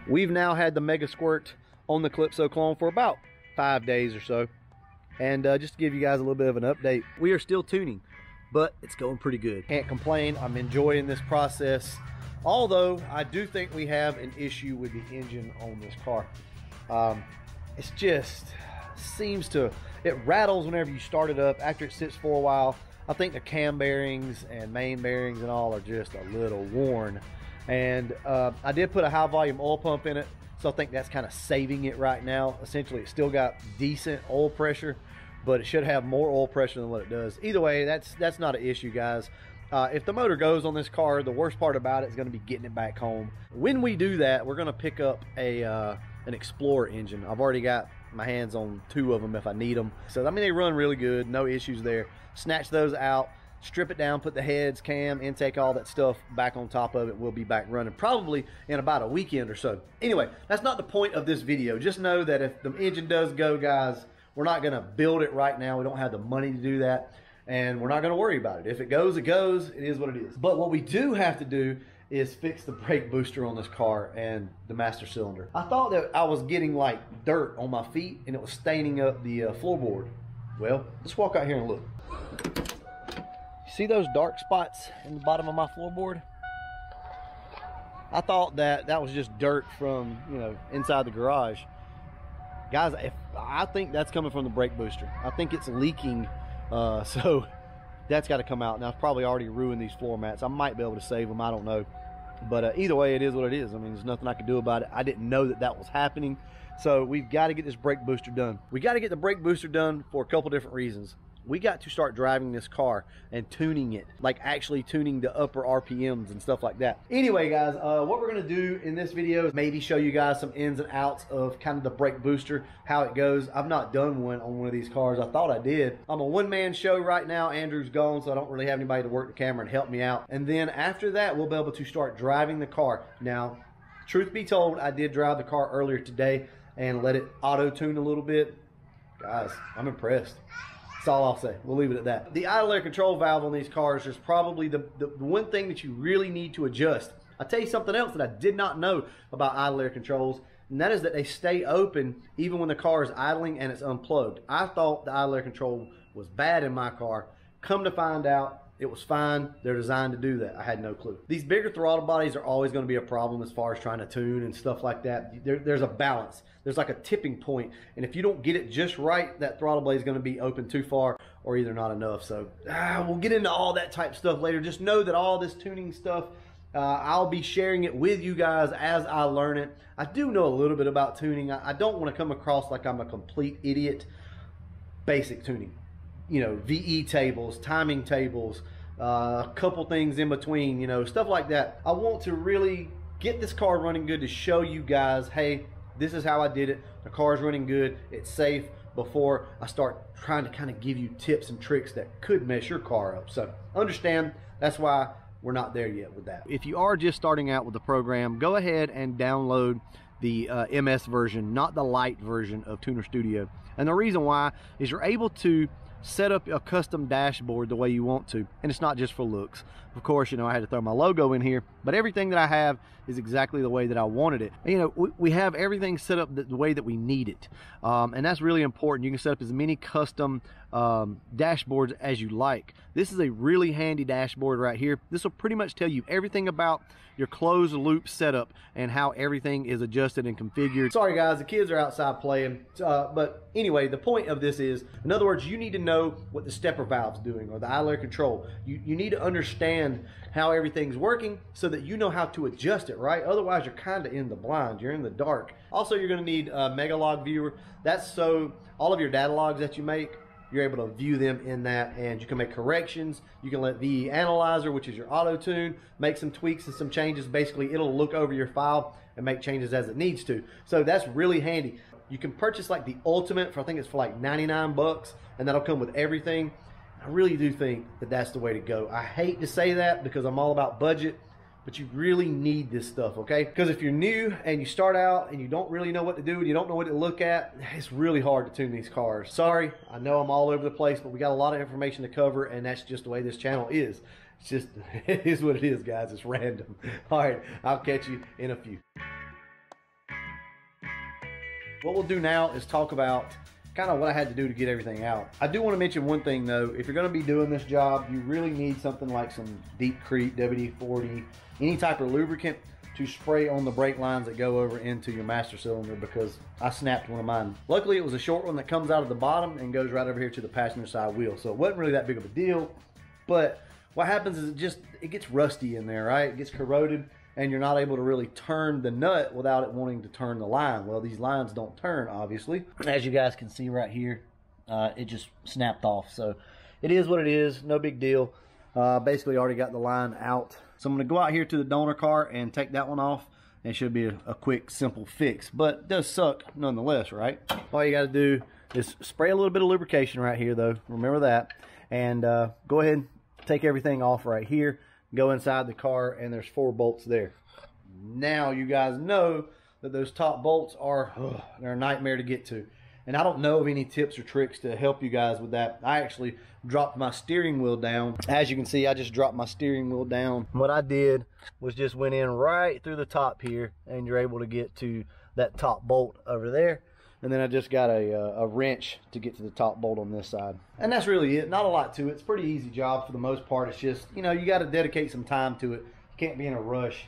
We've now had the Mega Squirt on the Calypso clone for about 5 days or so. And just to give you guys a little bit of an update, we are still tuning, but it's going pretty good. Can't complain. I'm enjoying this process. Although I do think we have an issue with the engine on this car. It's just seems to, it rattles whenever you start it up. After it sits for a while, I think the cam bearings and main bearings and all are just a little worn. And I did put a high volume oil pump in it, so I think that's kind of saving it right now. Essentially, it's still got decent oil pressure, but it should have more oil pressure than what it does. Either way, that's not an issue, guys. If the motor goes on this car, the worst part about it is going to be getting it back home. When we do that, we're going to pick up an Explorer engine. I've already got my hands on 2 of them if I need them. So, I mean, they run really good, no issues there. Snatch those out, strip it down, put the heads, cam, intake, all that stuff back on top of it. We'll be back running probably in about a weekend or so. Anyway, that's not the point of this video. Just know that if the engine does go, guys, we're not going to build it right now. We don't have the money to do that, and we're not going to worry about it. If it goes, it goes. It is what it is. But what we do have to do is fix the brake booster on this car and the master cylinder. I thought that I was getting like dirt on my feet and it was staining up the floorboard. Well, let's walk out here and look. You see those dark spots in the bottom of my floorboard? I thought that that was just dirt from, you know, inside the garage. Guys, I think that's coming from the brake booster. I think it's leaking, so that's got to come out. Now, it's probably already ruined these floor mats. I might be able to save them, I don't know. But either way, it is what it is. I mean, there's nothing I can do about it. I didn't know that that was happening. So we've got to get this brake booster done. We got to get the brake booster done for a couple different reasons. We got to start driving this car and tuning it, like actually tuning the upper RPMs and stuff like that. Anyway, guys, what we're going to do in this video is maybe show you guys some ins and outs of kind of the brake booster, how it goes. I've not done one on one of these cars. I thought I did. I'm a one-man show right now. Andrew's gone, so I don't really have anybody to work the camera and help me out. And then after that, we'll be able to start driving the car. Now, truth be told, I did drive the car earlier today and let it auto-tune a little bit. Guys, I'm impressed. That's all I'll say. We'll leave it at that. The idle air control valve on these cars is probably the one thing that you really need to adjust. I'll tell you something else that I did not know about idle air controls, and that is that they stay open even when the car is idling and it's unplugged. I thought the idle air control was bad in my car. Come to find out, it was fine. They're designed to do that. I had no clue. These bigger throttle bodies are always going to be a problem as far as trying to tune and stuff like that. There's a balance. There's like a tipping point, and if you don't get it just right, that throttle blade is going to be open too far or either not enough. So we'll get into all that type stuff later. Just know that all this tuning stuff, I'll be sharing it with you guys as I learn it. I do know a little bit about tuning. I don't want to come across like I'm a complete idiot. Basic tuning. You know, VE tables, timing tables, a couple things in between, you know, stuff like that. I want to really get this car running good to show you guys, hey, this is how I did it. The car's running good, it's safe, before I start trying to kind of give you tips and tricks that could mess your car up. So understand, that's why we're not there yet with that. If you are just starting out with the program, go ahead and download the MS version, not the light version of Tuner Studio. And the reason why is you're able to set up a custom dashboard the way you want to, and it's not just for looks. Of course, you know, I had to throw my logo in here, but everything that I have is exactly the way that I wanted it. And, you know, we have everything set up the way that we need it, and that's really important. You can set up as many custom dashboards as you like. This is a really handy dashboard right here. This will pretty much tell you everything about your closed loop setup and how everything is adjusted and configured. Sorry guys, the kids are outside playing, but anyway, the point of this is, in other words, you need to know what the stepper valve's doing or the idle air control. You need to understand how everything's working so that you know how to adjust it, right? Otherwise, you're kind of in the blind, you're in the dark. Also, you're going to need a Mega Log viewer. That's so all of your data logs that you make, you're able to view them in that, and you can make corrections. You can let VE Analyzer, which is your auto tune, make some tweaks and some changes. Basically, it'll look over your file and make changes as it needs to. So that's really handy. You can purchase like the Ultimate for, I think it's for like 99 bucks, and that'll come with everything. I really do think that that's the way to go. I hate to say that because I'm all about budget, but you really need this stuff, okay? Because if you're new and you start out and you don't really know what to do and you don't know what to look at, it's really hard to tune these cars. Sorry, I know I'm all over the place, but we got a lot of information to cover, and that's just the way this channel is. It's just, it is what it is, guys. It's random. All right, I'll catch you in a few. What we'll do now is talk about kind of what I had to do to get everything out. I do want to mention one thing though. If you're going to be doing this job, you really need something like some Deepcrete, WD-40, any type of lubricant to spray on the brake lines that go over into your master cylinder, because I snapped one of mine. Luckily, it was a short one that comes out of the bottom and goes right over here to the passenger side wheel. So it wasn't really that big of a deal, but what happens is it gets rusty in there, right? It gets corroded, and you're not able to really turn the nut without it wanting to turn the line. Well, these lines don't turn, obviously. As you guys can see right here, it just snapped off. So it is what it is, no big deal. Basically already got the line out. So I'm gonna go out here to the donor car and take that one off. It should be a quick, simple fix, but it does suck nonetheless, right? All you gotta do is spray a little bit of lubrication right here though, remember that. And go ahead and take everything off right here. Go inside the car, and there's 4 bolts there. Now you guys know that those top bolts are they're a nightmare to get to, and I don't know of any tips or tricks to help you guys with that. I actually dropped my steering wheel down. As you can see, I just dropped my steering wheel down. What I did was just went in right through the top here, and you're able to get to that top bolt over there. And then I just got a wrench to get to the top bolt on this side. And that's really it. Not a lot to it. It's a pretty easy job for the most part. It's just, you know, you got to dedicate some time to it. You can't be in a rush.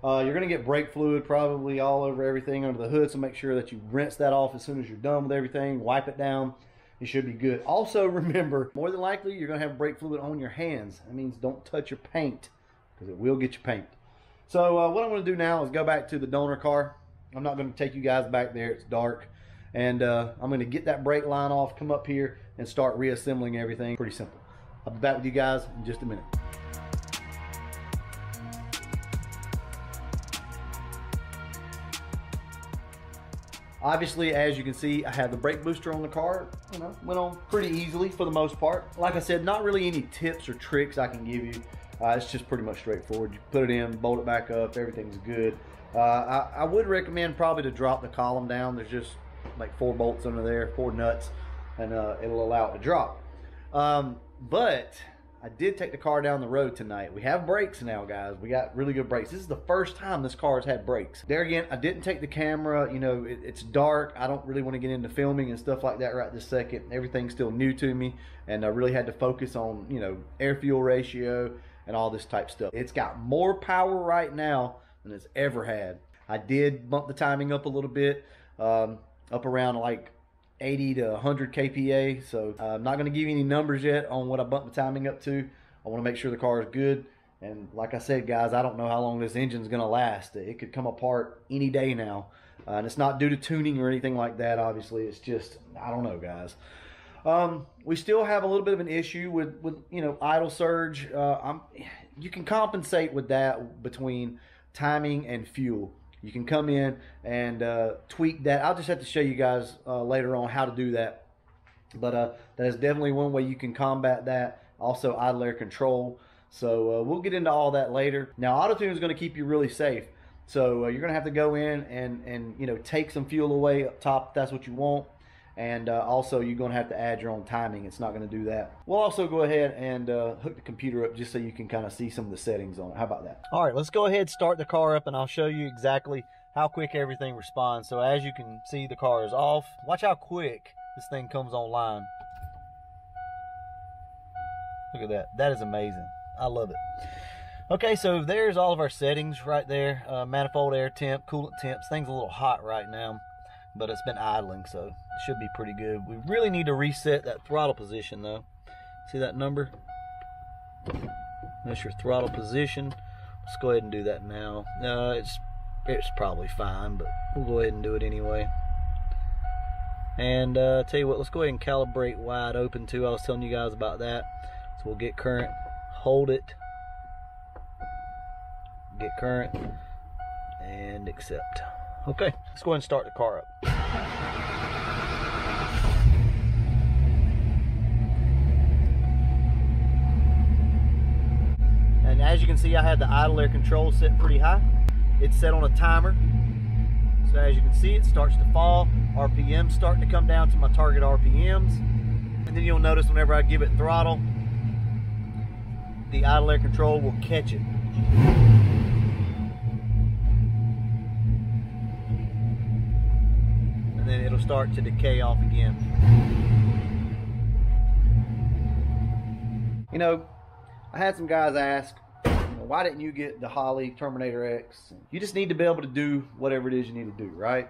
You're going to get brake fluid probably all over everything under the hood, so make sure that you rinse that off as soon as you're done with everything. Wipe it down. It should be good. Also, remember, more than likely, you're going to have brake fluid on your hands. That means don't touch your paint, because it will get you paint. So what I'm going to do now is go back to the donor car. I'm not going to take you guys back there. It's dark. And I'm going to get that brake line off, come up here, and start reassembling everything. Pretty simple. I'll be back with you guys in just a minute. Obviously, as you can see, I have the brake booster on the car. You know, went on pretty easily for the most part. Like I said, not really any tips or tricks I can give you. It's just pretty much straightforward. You put it in, bolt it back up, everything's good. I would recommend probably to drop the column down. There's just like 4 bolts under there, 4 nuts, and it'll allow it to drop. But I did take the car down the road tonight. We have brakes now, guys. We got really good brakes. This is the first time this car has had brakes. There again, I didn't take the camera. You know, it's dark. I don't really want to get into filming and stuff like that right this second. Everything's still new to me, and I really had to focus on, you know, air-fuel ratio and all this type stuff. It's got more power right now than it's ever had. I did bump the timing up a little bit. Up around like 80 to 100 kPa. So I'm not going to give you any numbers yet on what I bumped the timing up to. I want to make sure the car is good. And like I said, guys, I don't know how long this engine's going to last. It could come apart any day now. And it's not due to tuning or anything like that, obviously. It's just, I don't know, guys. We still have a little bit of an issue with you know, idle surge. You can compensate with that between timing and fuel. You can come in and tweak that. I'll just have to show you guys later on how to do that. But that is definitely one way you can combat that. Also, idle air control. So we'll get into all that later. Now, auto-tune is going to keep you really safe. So you're going to have to go in and you know, take some fuel away up top if that's what you want. And also, you're going to have to add your own timing. It's not going to do that. We'll also go ahead and hook the computer up just so you can kind of see some of the settings on it. How about that? All right, let's go ahead, start the car up, and I'll show you exactly how quick everything responds. So as you can see, the car is off. Watch how quick this thing comes online. Look at that. That is amazing. I love it. Okay, so there's all of our settings right there. Manifold, air temp, coolant temps. Thing's a little hot right now, but it's been idling, so it should be pretty good. We really need to reset that throttle position though. See that number? That's your throttle position. Let's go ahead and do that now. It's probably fine, but we'll go ahead and do it anyway. And tell you what, let's go ahead and calibrate wide open too. I was telling you guys about that. So we'll get current, hold it, get current, and accept. Okay, let's go ahead and start the car up. And as you can see, I have the idle air control set pretty high. It's set on a timer. So as you can see, it starts to fall. RPMs start to come down to my target RPMs. And then you'll notice whenever I give it throttle, the idle air control will catch it. and then it'll start to decay off again. You know, I had some guys ask, why didn't you get the Holley Terminator X? You just need to be able to do whatever it is you need to do, right?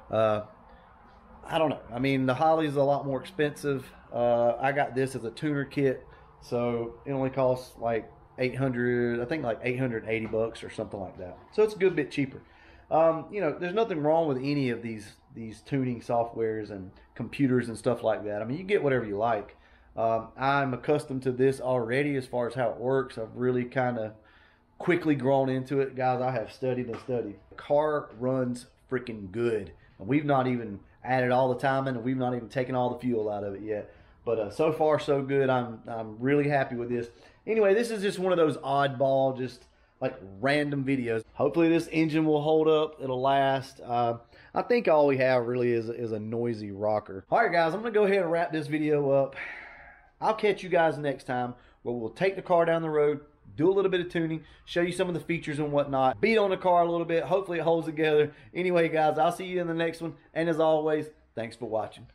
I don't know. I mean, the Holley is a lot more expensive. I got this as a tuner kit, so it only costs like 800, I think like 880 bucks or something like that. So it's a good bit cheaper. You know, there's nothing wrong with any of these tuning softwares and computers and stuff like that. I mean, you get whatever you like. I'm accustomed to this already as far as how it works. I've really kind of quickly grown into it. Guys, I have studied and studied. The car runs freaking good. And we've not even added all the timing, and we've not even taken all the fuel out of it yet. But so far so good. I'm really happy with this. Anyway, this is just one of those oddball, just like random videos. Hopefully this engine will hold up. It'll last. I think all we have really is a noisy rocker. All right, guys, I'm going to go ahead and wrap this video up. I'll catch you guys next time where we'll take the car down the road, do a little bit of tuning, show you some of the features and whatnot, beat on the car a little bit. Hopefully it holds together. Anyway, guys, I'll see you in the next one. And as always, thanks for watching.